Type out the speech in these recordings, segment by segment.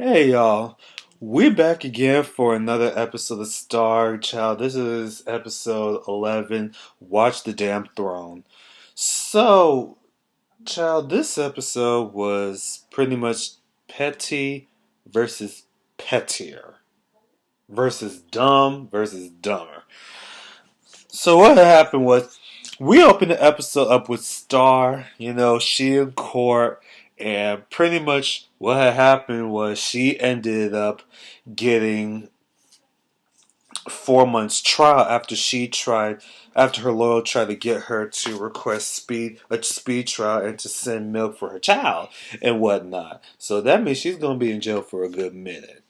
Hey y'all, we back again for another episode of Star Child. This is episode 11, Watch the Damn Throne. So, child, this episode was pretty much petty versus pettier versus dumb versus dumber. So what happened was we opened the episode up with Star, she in court, and pretty much what had happened was she ended up getting 4 months trial after her lawyer tried to get her to request a speed trial and to send milk for her child and whatnot. So that means she's gonna be in jail for a good minute.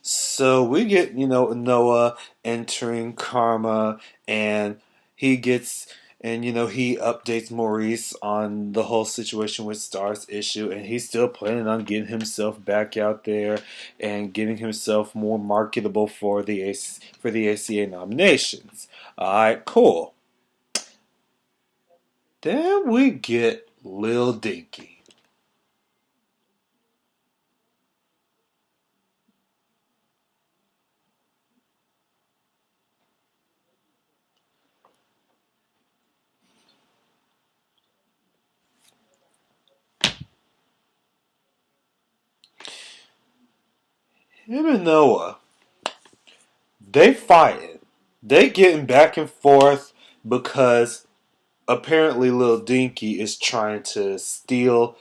So we get, Noah entering Karma, and he gets, he updates Maurice on the whole situation with Star's issue, and he's still planning on getting himself back out there and getting himself more marketable for the ACA nominations. All right, cool. Then we get Lil Dinky. Him and Noah, they fighting. They getting back and forth because apparently Lil Dinky is trying to steal,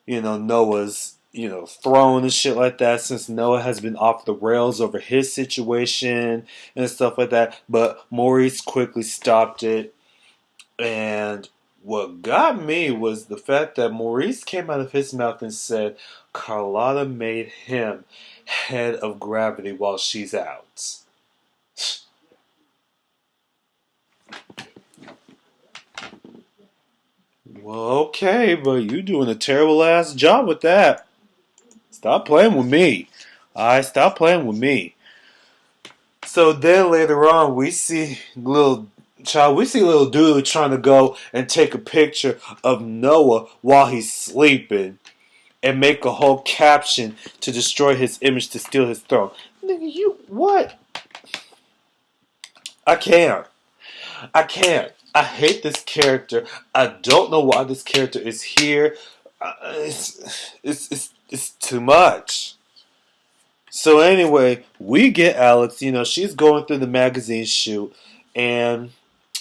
Noah's, throne and shit like that, since Noah has been off the rails over his situation and stuff like that. But Maurice quickly stopped it. And what got me was the fact that Maurice came out of his mouth and said Carlotta made him head of gravity while she's out. Well, okay, but you doing a terrible ass job with that. Stop playing with me. Alright, stop playing with me. So then later on, we see little dude trying to go and take a picture of Noah while he's sleeping and make a whole caption to destroy his image to steal his throne. Nigga, you what? I can't. I can't. I hate this character. I don't know why this character is here. It's too much. So anyway, we get Alex. She's going through the magazine shoot, and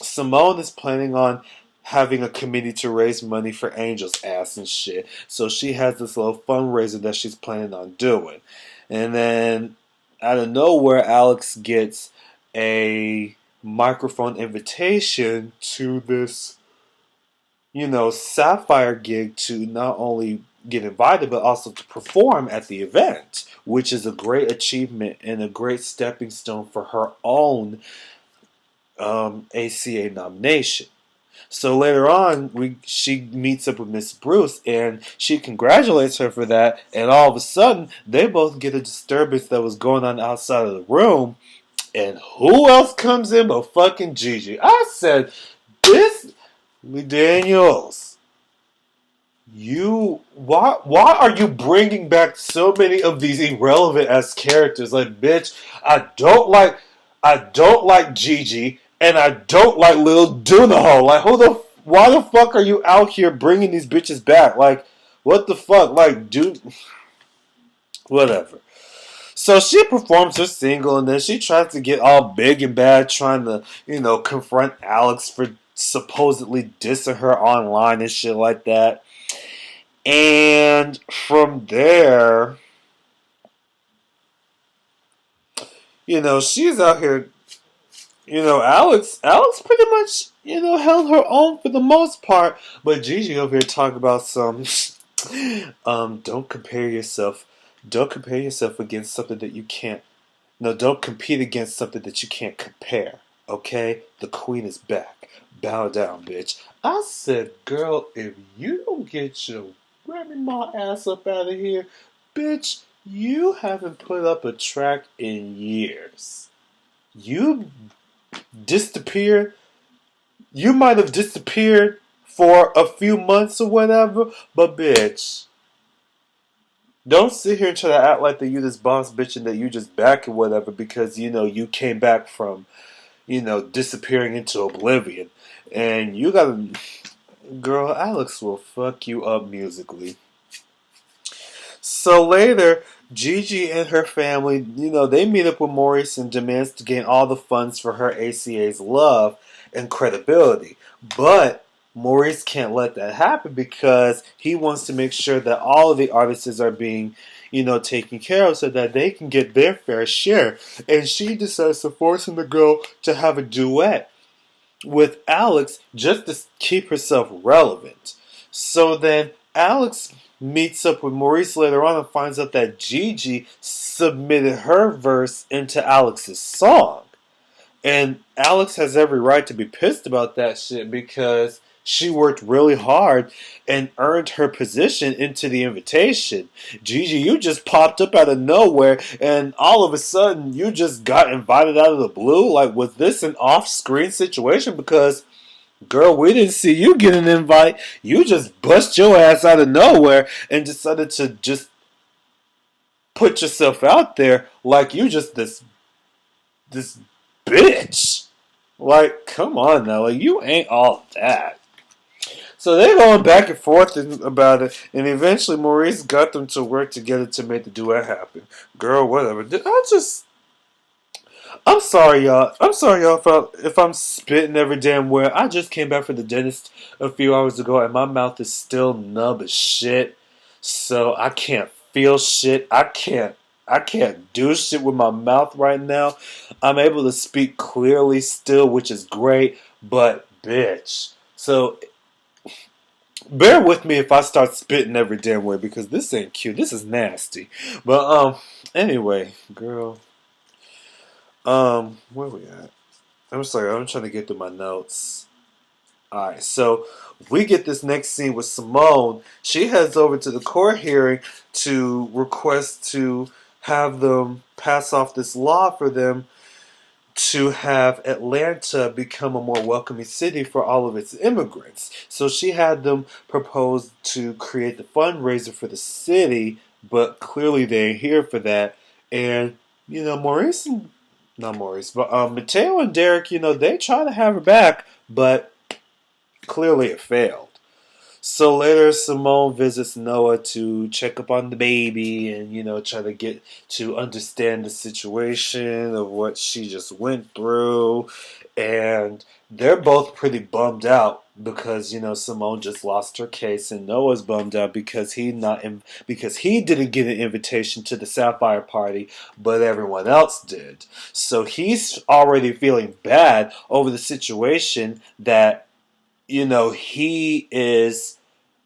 Simone is planning on having a committee to raise money for Angel's ass and shit. So she has this little fundraiser that she's planning on doing, and then out of nowhere, Alex gets a microphone invitation to this, Sapphire gig to not only get invited but also to perform at the event, which is a great achievement and a great stepping stone for her own ACA nomination. So later on, she meets up with Miss Bruce and she congratulates her for that. And all of a sudden, they both get a disturbance that was going on outside of the room. And who else comes in but fucking Gigi? I said, this McDaniels. Why are you bringing back so many of these irrelevant ass characters? Like, bitch, I don't like Gigi and I don't like Lil Dunaho. Like, why the fuck are you out here bringing these bitches back? Like, what the fuck? Like, dude, whatever. So she performs her single and then she tries to get all big and bad, trying to, confront Alex for supposedly dissing her online and shit like that. And from there, she's out here. Alex pretty much, held her own for the most part. But Gigi over here talking about some, don't compare yourself. Don't compare yourself against something that you can't. No, don't compete against something that you can't compare. Okay? The queen is back. Bow down, bitch. I said, girl, if you don't get your grandma ass up out of here, bitch, you haven't put up a track in years. You disappeared. You might have disappeared for a few months or whatever, but bitch, Don't sit here and try to act like that you this boss bitch and that you just back or whatever because you came back from disappearing into oblivion, and you gotta, girl. Alex will fuck you up musically. So later, Gigi and her family, they meet up with Maurice and demands to gain all the funds for her ACA's love and credibility. But Maurice can't let that happen because he wants to make sure that all of the artists are being, taken care of so that they can get their fair share. And she decides to force him to go to have a duet with Alex just to keep herself relevant. So then Alex meets up with Maurice later on and finds out that Gigi submitted her verse into Alex's song. And Alex has every right to be pissed about that shit because she worked really hard and earned her position into the invitation. Gigi, you just popped up out of nowhere and all of a sudden you just got invited out of the blue. Like, was this an off-screen situation? Because, girl, we didn't see you get an invite. You just bust your ass out of nowhere and decided to just put yourself out there like you just this bitch. Like, come on now. Like, you ain't all that. So they're going back and forth about it, and eventually Maurice got them to work together to make the duet happen. Girl, whatever. I'm sorry, y'all. I'm sorry, y'all, if I'm spitting every damn where. I just came back from the dentist a few hours ago, and my mouth is still numb as shit. So I can't feel shit. I can't do shit with my mouth right now. I'm able to speak clearly still, which is great, but bitch. So bear with me if I start spitting every damn way because this ain't cute. This is nasty. But anyway, girl. Where we at? I'm sorry, I'm trying to get through my notes. Alright, so we get this next scene with Simone. She heads over to the court hearing to request to have them pass off this law for them to have Atlanta become a more welcoming city for all of its immigrants. So she had them propose to create the fundraiser for the city, but clearly they ain't here for that. And, Maurice and not Maurice, but Mateo and Derek, they try to have her back, but clearly it failed. So later, Simone visits Noah to check up on the baby and, try to get to understand the situation of what she just went through. And they're both pretty bummed out because, Simone just lost her case, and Noah's bummed out because because he didn't get an invitation to the Sapphire party, but everyone else did. So he's already feeling bad over the situation that he is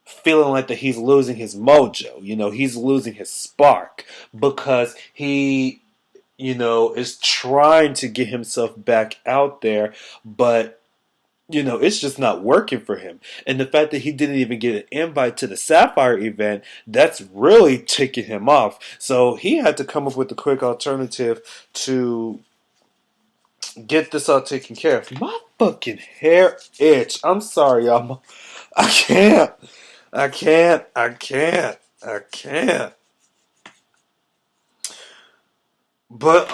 feeling like that he's losing his mojo. He's losing his spark because he, is trying to get himself back out there, but it's just not working for him. And the fact that he didn't even get an invite to the Sapphire event, that's really ticking him off. So he had to come up with a quick alternative to get this all taken care of. My fucking hair itch. I'm sorry, y'all. I can't. I can't. I can't. I can't. But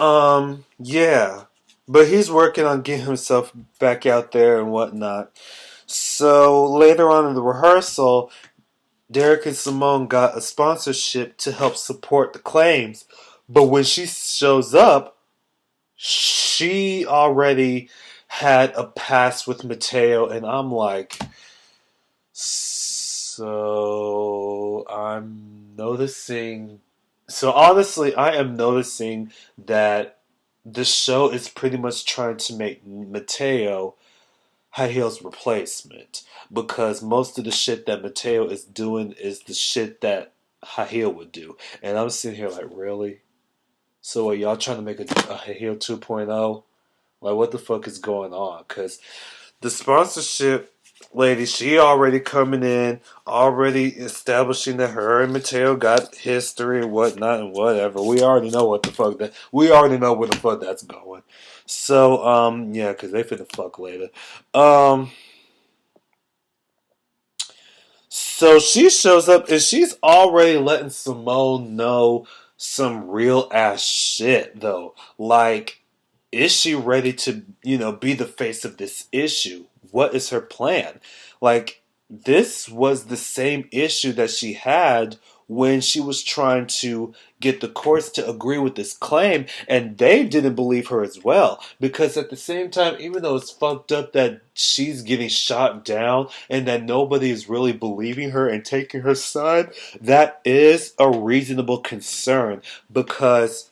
yeah. But he's working on getting himself back out there and whatnot. So later on in the rehearsal, Derek and Simone got a sponsorship to help support the claims. But when she shows up, she already had a past with Mateo, and I'm like, so I'm noticing. So honestly, I am noticing that the show is pretty much trying to make Mateo High Heel's replacement because most of the shit that Mateo is doing is the shit that High Heel would do, and I'm sitting here like, really? So are y'all trying to make a High Heel 2.0? Like, what the fuck is going on? Because the sponsorship lady, she already coming in, already establishing that her and Mateo got history and whatnot and whatever. We already know what the fuck that. We already know where the fuck that's going. So, yeah, because they finna fuck later. Um, So she shows up and she's already letting Simone know some real ass shit though. Like, is she ready to, be the face of this issue? What is her plan? Like, this was the same issue that she had when she was trying to get the courts to agree with this claim, and they didn't believe her as well. Because at the same time, even though it's fucked up that she's getting shot down and that nobody is really believing her and taking her side, that is a reasonable concern because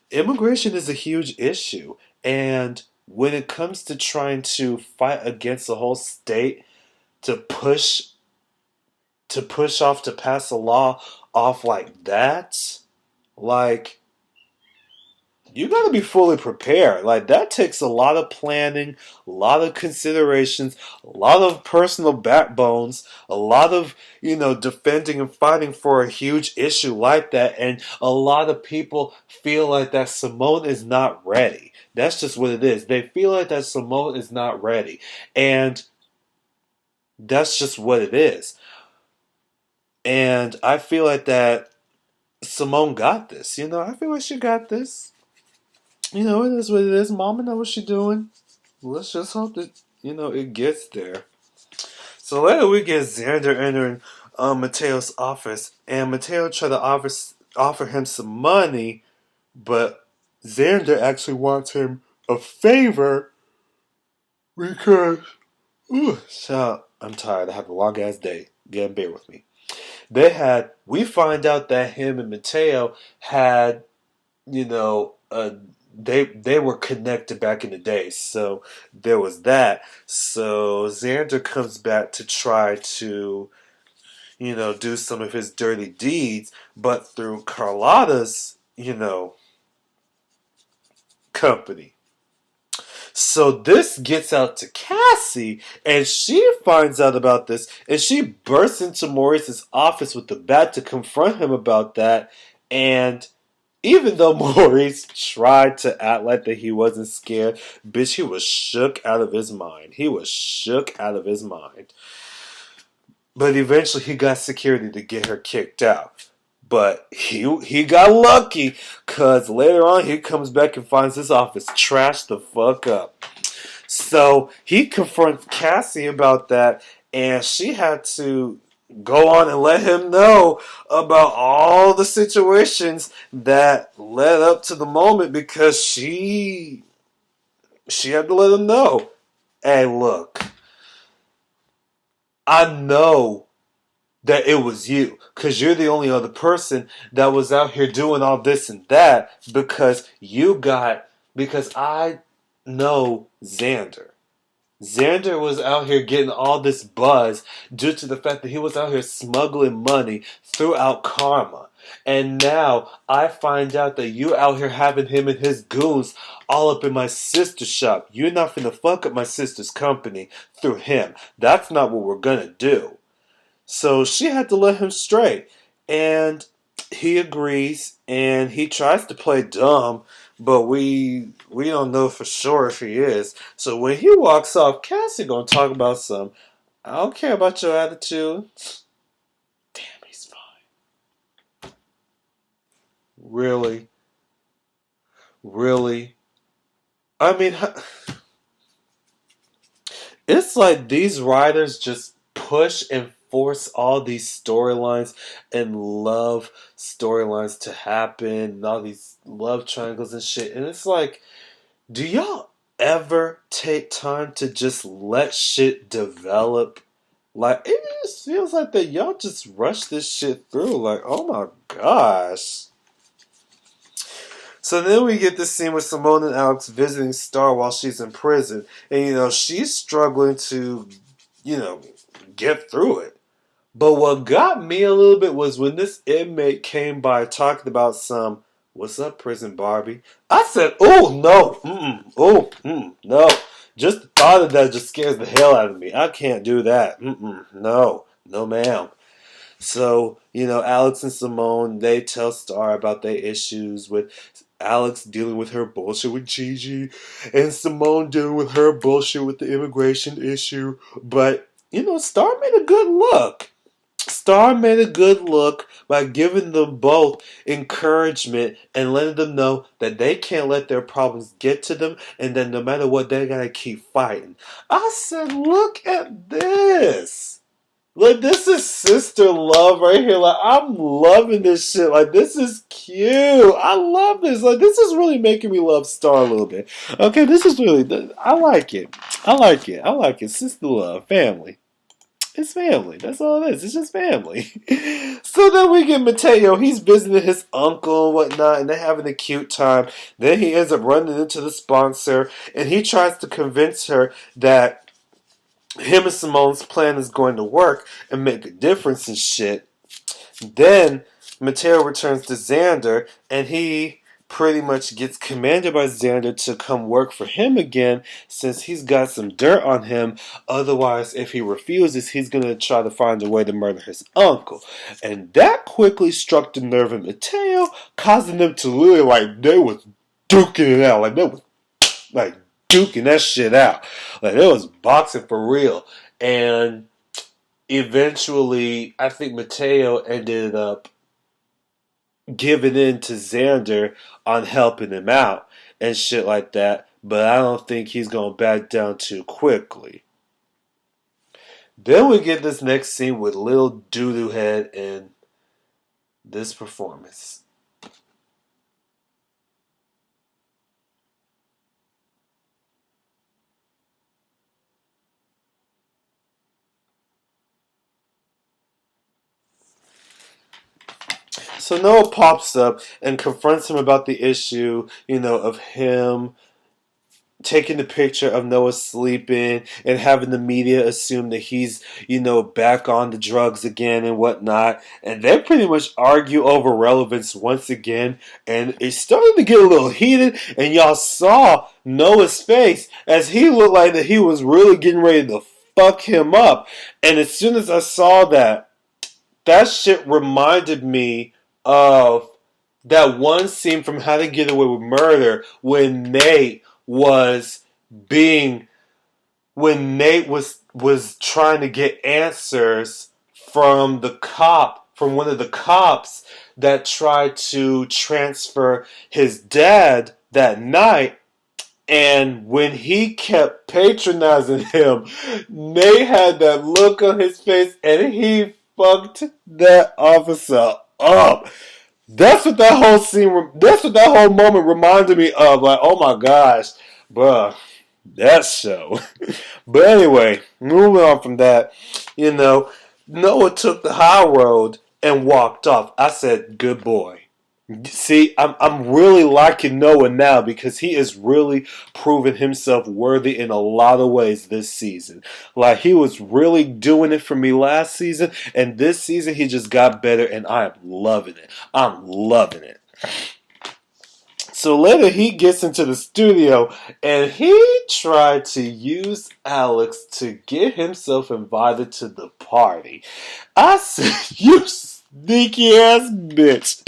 immigration is a huge issue. And when it comes to trying to fight against the whole state to push off to pass a law off like that, like, you got to be fully prepared. Like, that takes a lot of planning, a lot of considerations, a lot of personal backbones, a lot of, defending and fighting for a huge issue like that. And a lot of people feel like that Simone is not ready. That's just what it is. They feel like that Simone is not ready. And that's just what it is. And I feel like that Simone got this. I feel like she got this. It is what it is. Mama knows what she's doing. Let's just hope that, it gets there. So later we get Xander entering Mateo's office, and Mateo tried to offer him some money, but Xander actually wants him a favor because, so I'm tired. I have a long ass day. Again, bear with me. We find out that him and Mateo had, they were connected back in the day, so there was that. So Xander comes back to try to, do some of his dirty deeds, but through Carlotta's, company. So this gets out to Cassie, and she finds out about this, and she bursts into Maurice's office with the bat to confront him about that, and even though Maurice tried to act like that he wasn't scared, bitch, he was shook out of his mind. He was shook out of his mind. But eventually he got security to get her kicked out. But he got lucky, because later on he comes back and finds his office trashed the fuck up. So he confronts Cassie about that, and she had to go on and let him know about all the situations that led up to the moment, because she had to let him know. Hey, look, I know that it was you, because you're the only other person that was out here doing all this and that, because I know Xander. Xander was out here getting all this buzz due to the fact that he was out here smuggling money throughout Karma. And now I find out that you out here having him and his goons all up in my sister's shop. You're not finna fuck up my sister's company through him. That's not what we're gonna do. So she had to let him straight. And he agrees, and he tries to play dumb, but we don't know for sure if he is. So when he walks off, Cassie gonna talk about some, I don't care about your attitude. Damn, he's fine. Really? Really? I mean, it's like these writers just push and force all these storylines and love storylines to happen, and all these love triangles and shit. And it's like, do y'all ever take time to just let shit develop? Like, it just feels like that y'all just rush this shit through. Like, oh my gosh. So then we get this scene with Simone and Alex visiting Star while she's in prison. And, she's struggling to, get through it. But what got me a little bit was when this inmate came by talking about some, what's up, Prison Barbie? I said, oh, no, no. Just the thought of that just scares the hell out of me. I can't do that. No, ma'am. So, Alex and Simone, they tell Star about their issues with Alex dealing with her bullshit with Gigi, and Simone dealing with her bullshit with the immigration issue. But Star made a good look. Star made a good look by giving them both encouragement and letting them know that they can't let their problems get to them and that no matter what, they gotta keep fighting. I said, look at this. Like, this is sister love right here. Like, I'm loving this shit. Like, this is cute. I love this. Like, this is really making me love Star a little bit. Okay, this is really, I like it. I like it. I like it. Sister love. Family. It's family. That's all it is. It's just family. So then we get Mateo. He's visiting his uncle and whatnot, and they're having a cute time. Then he ends up running into the sponsor, and he tries to convince her that him and Simone's plan is going to work and make a difference and shit. Then Mateo returns to Xander, and he pretty much gets commanded by Xander to come work for him again since he's got some dirt on him. Otherwise, if he refuses, he's going to try to find a way to murder his uncle. And that quickly struck the nerve of Mateo, causing them to literally, like, they was duking it out. Like, they was, like, duking that shit out. Like, it was boxing for real. And eventually, I think Mateo ended up giving in to Xander on helping him out and shit like that, but I don't think he's going to back down too quickly. Then we get this next scene with Lil Doodoo Head in this performance. So Noah pops up and confronts him about the issue, of him taking the picture of Noah sleeping and having the media assume that he's, back on the drugs again and whatnot. And they pretty much argue over relevance once again. And it's starting to get a little heated. And y'all saw Noah's face as he looked like that he was really getting ready to fuck him up. And as soon as I saw that shit reminded me of that one scene from How to Get Away with Murder when Nate being when Nate was trying to get answers from one of the cops that tried to transfer his dad that night. And when he kept patronizing him, Nate had that look on his face and he fucked that officer up. That's what that whole moment reminded me of. Like, oh my gosh, bruh, that show. But anyway, moving on from that, Noah took the high road and walked off. I said, good boy. See, I'm really liking Noah now because he is really proving himself worthy in a lot of ways this season. Like, he was really doing it for me last season, and this season he just got better, and I am loving it. I'm loving it. So later he gets into the studio, and he tried to use Alex to get himself invited to the party. I said, you sneaky ass bitch.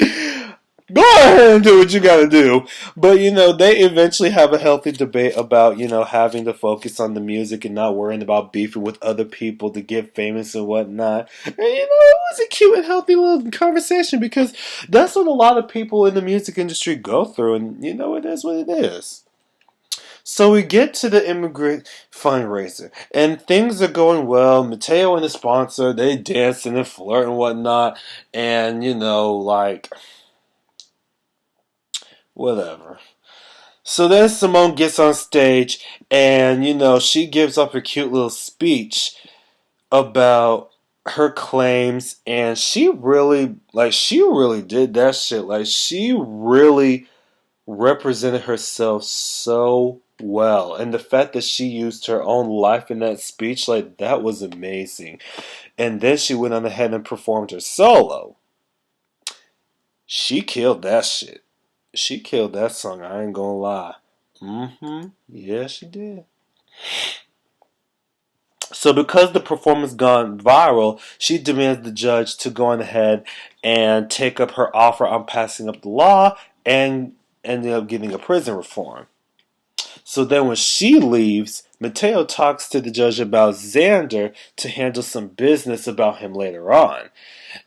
Go ahead and do what you gotta do. But, they eventually have a healthy debate about, having to focus on the music and not worrying about beefing with other people to get famous and whatnot. And, it was a cute and healthy little conversation because that's what a lot of people in the music industry go through. And, it is what it is. So we get to the immigrant fundraiser, and things are going well. Mateo and the sponsor, they dancing and flirting and whatnot. And, whatever. So then Simone gets on stage and, she gives up a cute little speech about her claims, and she really did that shit. Like, she really represented herself so well. And the fact that she used her own life in that speech, like, that was amazing. And then she went on ahead and performed her solo. She killed that shit. She killed that song, I ain't gonna lie. Yeah, she did. So because the performance gone viral, she demands the judge to go on ahead and take up her offer on passing up the law and ended up getting a prison reform. So then when she leaves, Mateo talks to the judge about Xander to handle some business about him later on.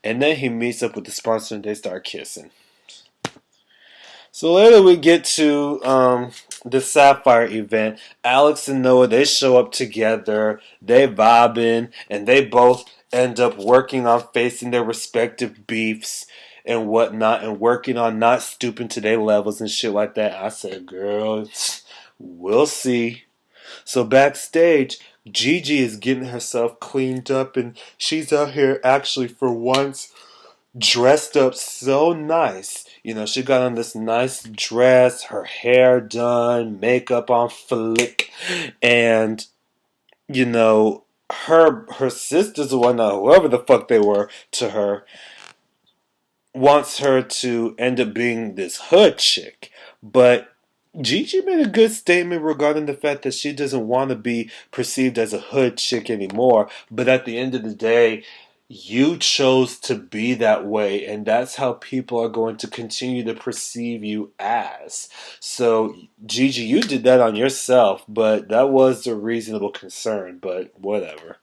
And then he meets up with the sponsor and they start kissing. So later we get to the Sapphire event. Alex and Noah, they show up together. They vibing, and they both end up working on facing their respective beefs and whatnot, and working on not stooping to their levels and shit like that. I said, girl, we'll see. So backstage, Gigi is getting herself cleaned up, and she's out here actually for once dressed up so nice. You know, she got on this nice dress, her hair done, makeup on flick, and you know, her sisters or whatnot, whoever the fuck they were to her, wants her to end up being this hood chick. But Gigi made a good statement regarding the fact that she doesn't want to be perceived as a hood chick anymore. But at the end of the day, you chose to be that way, and that's how people are going to continue to perceive you as. So, Gigi, you did that on yourself, but that was a reasonable concern, but whatever.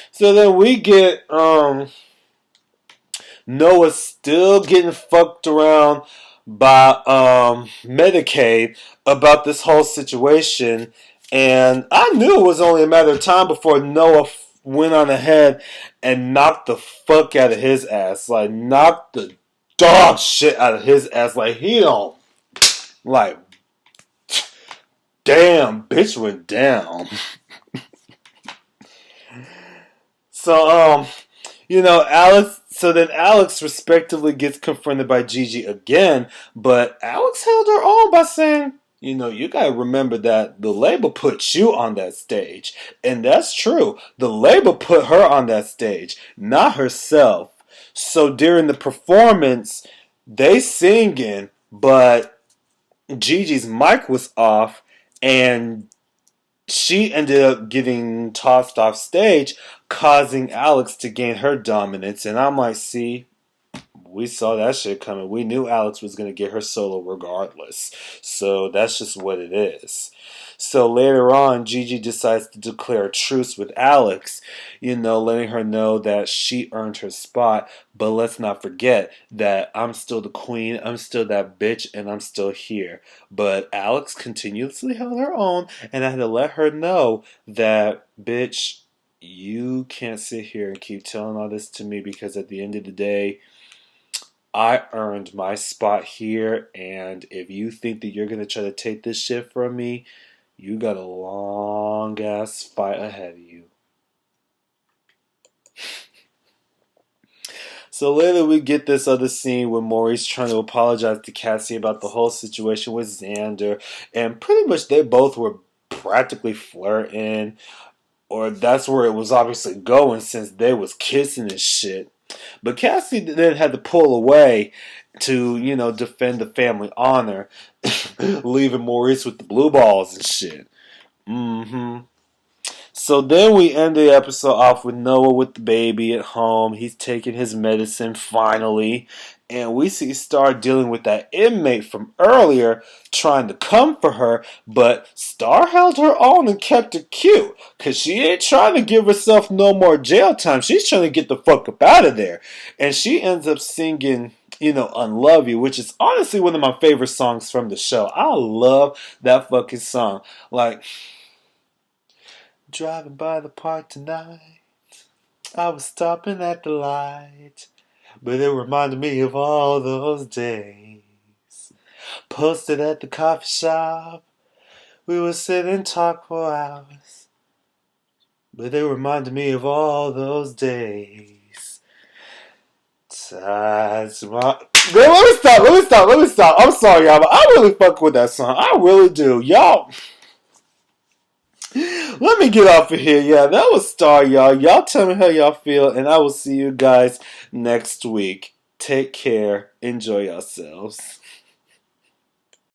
So then we get Noah still getting fucked around by Medicaid about this whole situation, and I knew it was only a matter of time before Noah went on ahead and knocked the fuck out of his ass. Like, knocked the dog shit out of his ass. Like, he don't, like, damn, bitch went down. So, you know, Alex respectively gets confronted by Gigi again, but Alex held her own by saying, you know, you gotta remember that the label put you on that stage. And that's true. The label put her on that stage, not herself. So during the performance, they singing, but Gigi's mic was off, and she ended up getting tossed off stage, causing Alex to gain her dominance. And I'm like, see, we saw that shit coming. We knew Alex was going to get her solo regardless. So that's just what it is. So later on, Gigi decides to declare a truce with Alex, you know, letting her know that she earned her spot. But let's not forget that I'm still the queen, I'm still that bitch, and I'm still here. But Alex continuously held her own, and I had to let her know that, bitch, you can't sit here and keep telling all this to me, because at the end of the day, I earned my spot here, and if you think that you're going to try to take this shit from me, you got a long ass fight ahead of you. So later we get this other scene where Maurice trying to apologize to Cassie about the whole situation with Xander, and pretty much they both were practically flirting, or that's where it was obviously going since they was kissing and shit. But Cassie then had to pull away to, you know, defend the family honor, leaving Maurice with the blue balls and shit. So then we end the episode off with Noah with the baby at home. He's taking his medicine finally. And we see Star dealing with that inmate from earlier trying to come for her. But Star held her own and kept it cute. Because she ain't trying to give herself no more jail time. She's trying to get the fuck up out of there. And she ends up singing, you know, Unlove You, which is honestly one of my favorite songs from the show. I love that fucking song. Like, driving by the park tonight, I was stopping at the light, but it reminded me of all those days. Posted at the coffee shop, we would sit and talk for hours, but it reminded me of all those days. Let me stop. I'm sorry, y'all, but I really fuck with that song. I really do. Y'all, let me get off of here. Yeah, that was Star, y'all. Y'all tell me how y'all feel, and I will see you guys next week. Take care. Enjoy yourselves.